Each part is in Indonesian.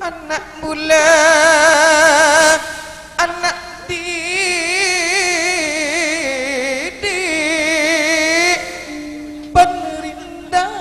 anak mula anak didik penrindani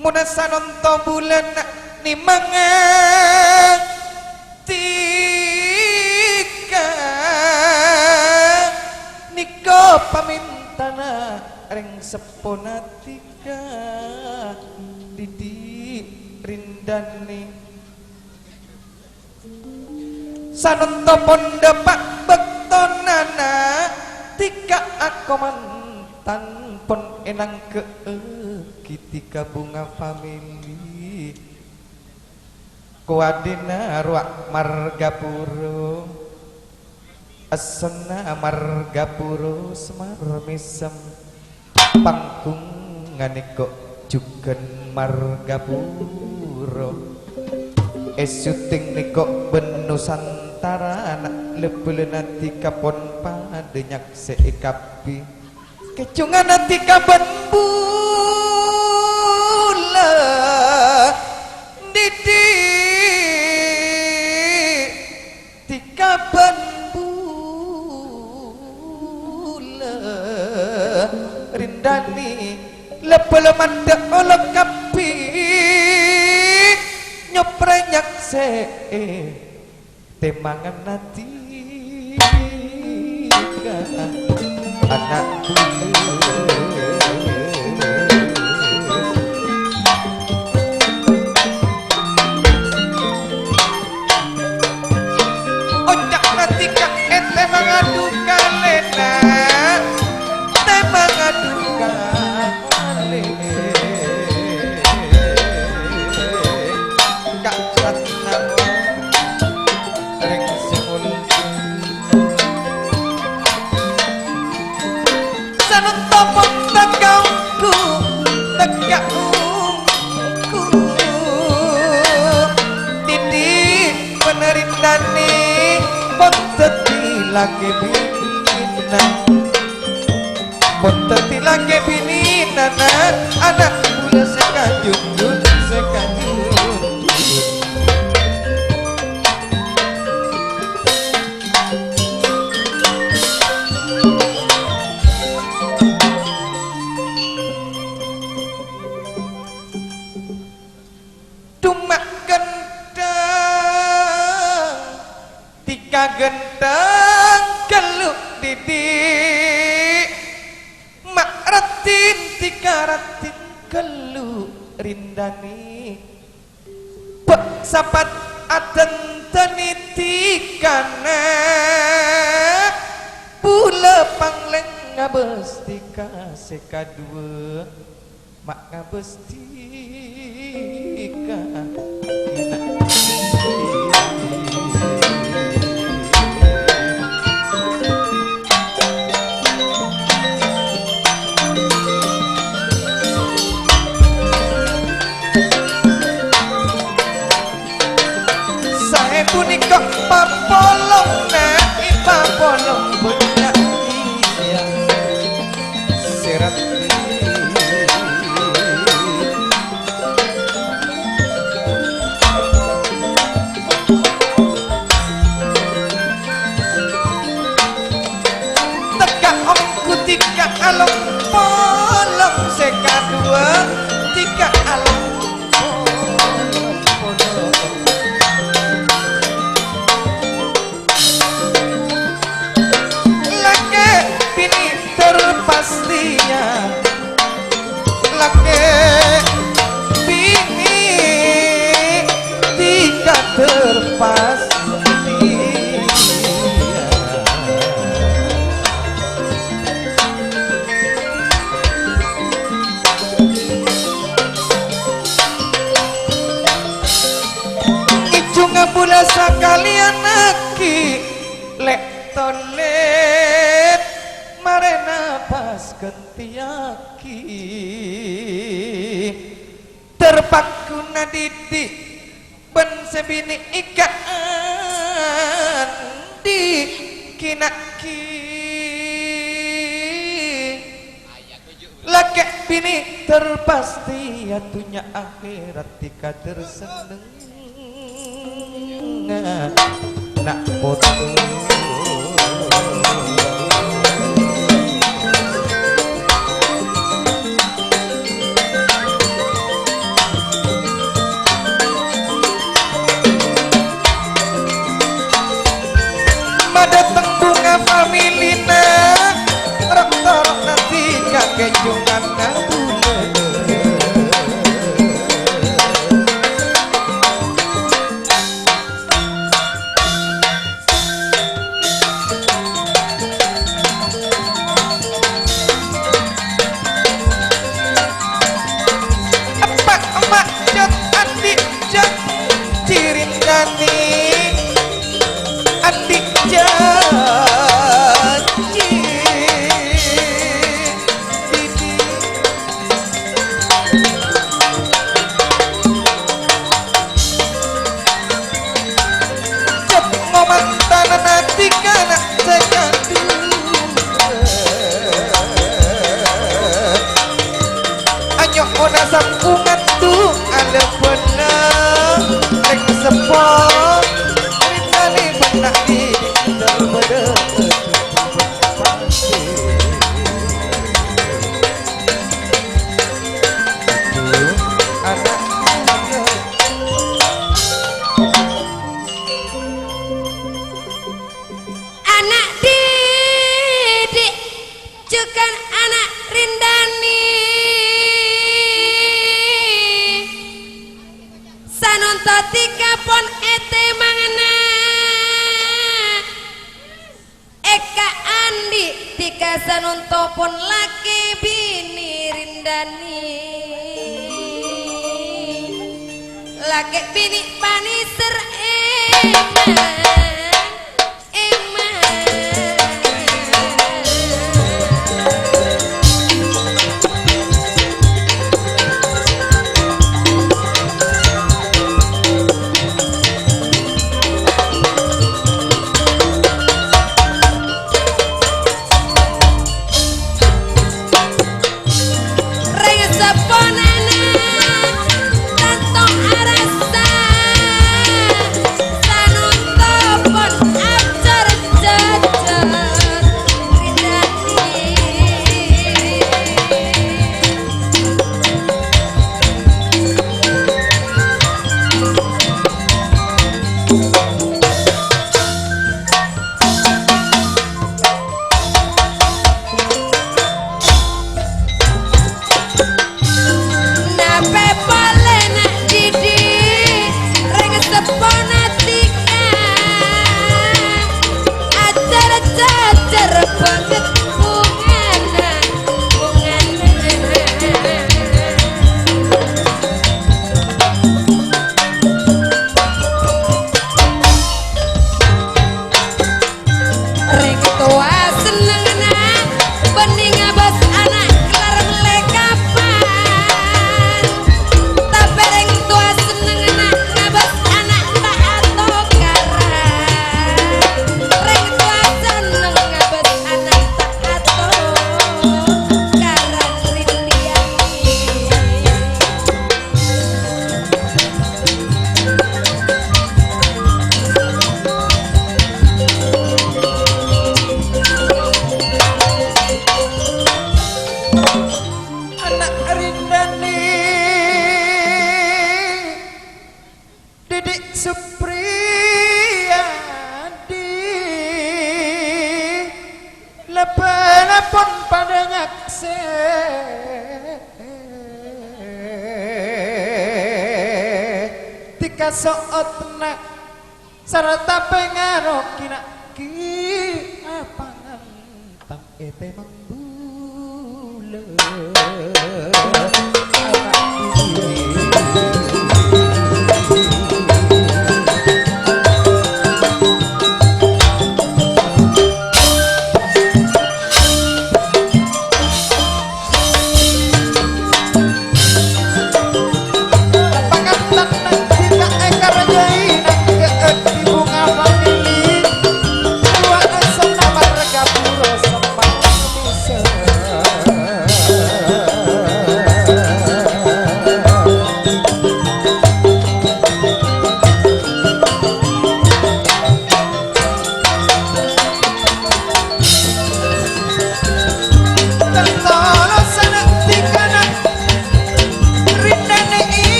munasanonto bulan nimangan tika niko pamintana reng seponatika didi rindani sanunto ponda pak bektonana tika aku mantan pon enang ke kitika bunga famili kuadina ruak margapuro asana margapuro semar misem pangkung nganeko juken margapuro esuting niko benusantara anak lebelen nanti kapon padenyak seikapi kecungan nanti kapan bula didi tikapan bula rindani lepeleman dek olok kapi nyoprenyak se temangan nanti anak ojak nanti kak ente mengadu kalena te mengadu kalena kak satnamo reng simul sanutopong tegangku tegangku didi penerindani ponteti lagi binina ponteti lagi binina anak mula sekajung sekajung Dumak gendang tika gendang keluk didik mak ratin tika ratin keluk rindani pek sapat aden tenitikana pula pangleng ngabes tika sekadua mak ngabes tika saya punika papolong naik papolong banyak iya serat tiga along polong sekadua tiga along polong laki bini terpastinya laki bini tiga terpasti pula sakalian aki lek tolet marena pas ketiaki terpaku nadidi ben sebini ikaan di kinaki bini terpasti atunya akhirat tika terseneng nak foto datang bunga familina terok-terok nanti kakek jungan ngadule emak emak jat adik jat cirin dani adik janji Didi cep ngomong tanah nanti kanak sekandu anyok ona sambungan tuh ada benar lek sepong rinani benak di terbeda pasti anak anak didik juga anak rindani sanunto tika pon ete mangana eka andi tika sanunto pon laki bini rindani laki bini paniser lepenapun pada nyakse tika sootna serta pengarokina ki apa tang ete mangbule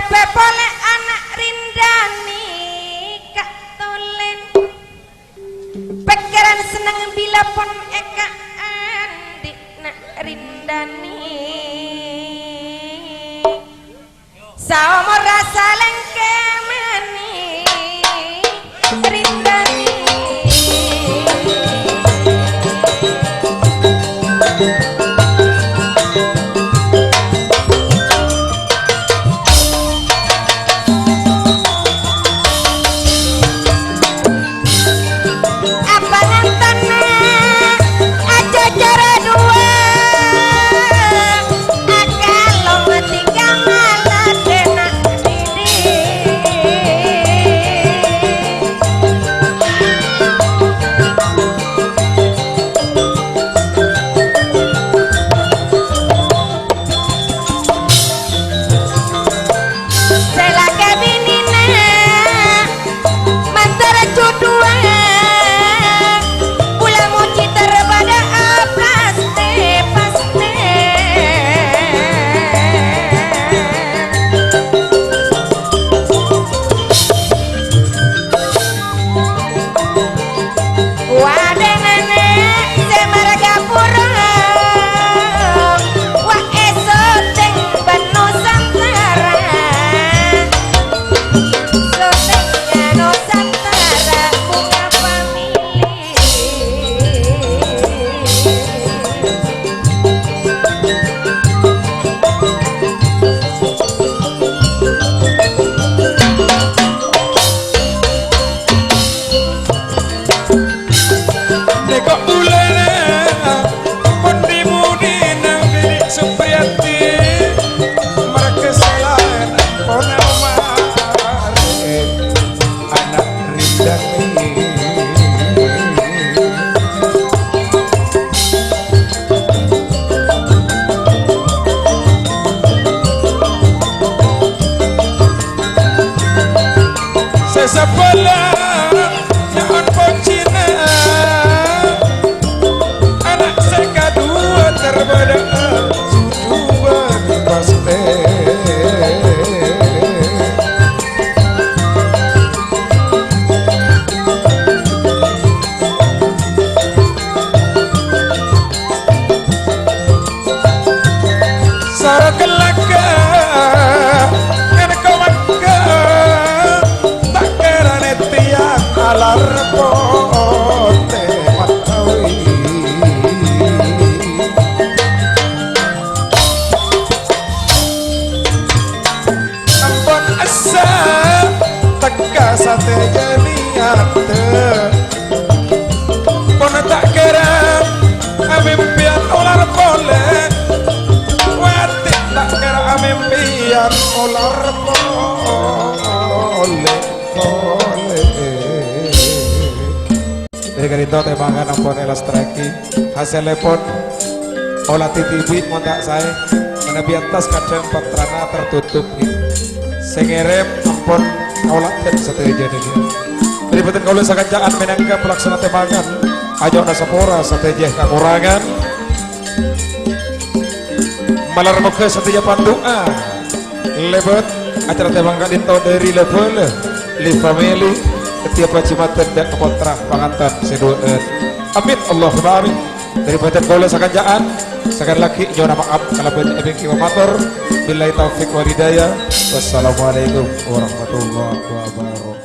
kabeh boleh anak rindani kak tolen pikiran seneng bila pun eka andik nak rindani sama rasa lengke mani rindani sebelah jangan pocina anak seka dua terbeda dua paste sarang kelaka alar pote matawi ampun asa teka sate jeniate pun tak kira amimpian ular pole wati tak kira amimpian ular pole dari itu tembakan ampun elas traki hasil lepon olah titibi mondak saya menebi atas kaca empat trana tertutup nih sengerem ampun olah dan seteja ini dari betul kalau sekanjaan menangkap pelaksana tembakan ajo nasapora seteja kakurangan malar muka seteja pandu'a lebet acara tembakan itu dari level li family setiap kacimatan dan kontra pangantan sedoen amin Allah barik dari badan bola sakanjaan sekali lagi nyona maaf kalau banyak ebeng kiwamator billahi taufik walidayah wassalamualaikum warahmatullahi wabarakatuh.